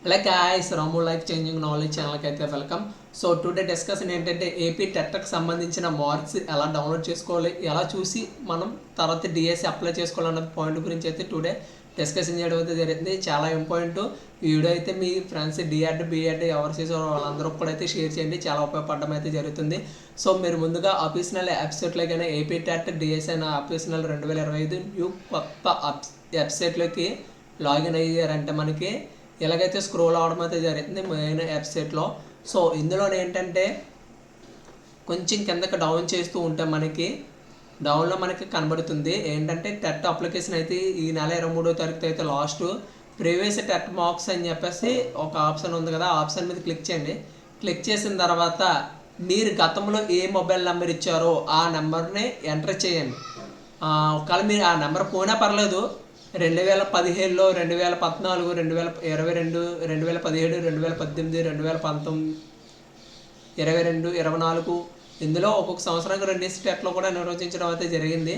Like guys, Ramu Life Changing Knowledge ఛానల్కి అయితే welcome. So today discussion ఏంటంటే AP టెట్కి సంబంధించిన మార్క్స్ ఎలా డౌన్లోడ్ చేసుకోవాలి, ఎలా చూసి మనం తర్వాత డిఎస్సి అప్లై చేసుకోవాలన్న పాయింట్ గురించి అయితే టుడే డిస్కషన్ చేయడం అయితే జరిగింది. చాలా ఇంపార్టెంట్ వీడియో అయితే మీ ఫ్రెండ్స్ డిఆర్డ్ బిఎడ్ ఎవరు చేసారో వాళ్ళందరూ కూడా అయితే షేర్ చేయండి, చాలా ఉపయోగపడడం అయితే జరుగుతుంది. సో మీరు ముందుగా అఫీషనల్ వెబ్సైట్లోకైనా ఏపీ టెట్ డిఎస్సి అయిన అఫీషనల్ 2025 న్యూ కొత్త వెబ్సైట్లోకి లాగిన్ అయ్యారంటే మనకి ఎలాగైతే స్క్రోల్ అవడం అయితే జరుగుతుంది మెయిన్ వెబ్సైట్లో. సో ఇందులో ఏంటంటే కొంచెం కిందకి డౌన్ చేస్తూ ఉంటే మనకి డౌన్లో మనకి కనబడుతుంది ఏంటంటే టెట్ అప్లికేషన్ అయితే ఈ నెల 23వ తారీఖు అయితే లాస్ట్ ప్రీవియస్ టెట్ మార్క్స్ అని చెప్పేసి ఒక ఆప్షన్ ఉంది కదా, ఆ ఆప్షన్ మీద క్లిక్ చేయండి. క్లిక్ చేసిన తర్వాత మీరు గతంలో ఏ మొబైల్ నెంబర్ ఇచ్చారో ఆ నెంబర్ని ఎంటర్ చేయండి. ఒకవేళ మీరు ఆ నెంబర్ పోయినా పర్లేదు, 2015లో 2014 2022 2017 2018 2019 22 24 ఇందులో ఒక్కొక్క సంవత్సరానికి 2 టెట్లో కూడా నిర్వహించడం అయితే జరిగింది.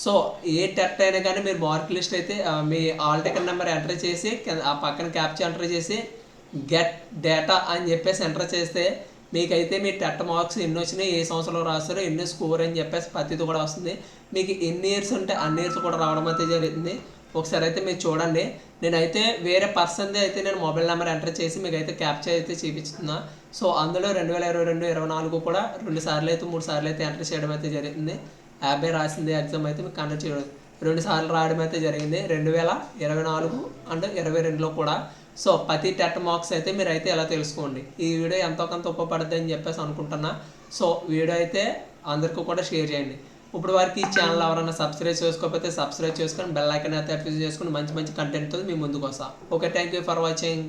సో ఏ టెట్ అయినా కానీ మీరు మార్క్ లిస్ట్ అయితే me all ticket number enter చేసి ఆ పక్కన క్యాప్చా ఎంటర్ చేసి గెట్ డేటా అని చెప్పేసి ఎంటర్ చేస్తే మీకైతే మీ టెట్ మార్క్స్ ఎన్ని వచ్చినాయి, ఏ సంవత్సరంలో రాస్తారో, ఎన్ని స్కోర్ అని చెప్పేసి ప్రతిది కూడా వస్తుంది. మీకు ఎన్ని ఇయర్స్ ఉంటే అన్ని ఇయర్స్ కూడా రావడం అయితే జరుగుతుంది. ఒకసారి అయితే మీరు చూడండి. నేనైతే వేరే పర్సన్ది అయితే నేను మొబైల్ నెంబర్ ఎంటర్ చేసి మీకు అయితే క్యాప్చర్ అయితే చూపిస్తున్నా. సో అందులో 2022 24 కూడా 2 సార్లు అయితే 3 సార్లు అయితే ఎంటర్ చేయడం అయితే జరిగింది. 50 రాసింది ఎగ్జామ్ అయితే మీకు కండక్ట్ చేయడం 2 సార్లు రావడం అయితే జరిగింది 2024 అండ్ 22లో కూడా. సో ప్రతి టెట్ మార్క్స్ అయితే మీరు అయితే ఎలా తెలుసుకోండి. ఈ వీడియో ఎంతో కొంత ఉపయోగపడుతుంది అని చెప్పేసి అనుకుంటున్నా. సో వీడియో అయితే అందరికీ కూడా షేర్ చేయండి. ఇప్పుడు వారికి ఈ ఛానల్ ఎవరైనా సబ్స్క్రైబ్ చేసుకోకపోతే సబ్స్క్రైబ్ చేసుకొని బెల్ ఐకాన్ అయితే యాక్టివేట్ చేసుకొని మంచి మంచి కంటెంట్తో మీ ముందుకు వస్తా. Okay, thank you for watching.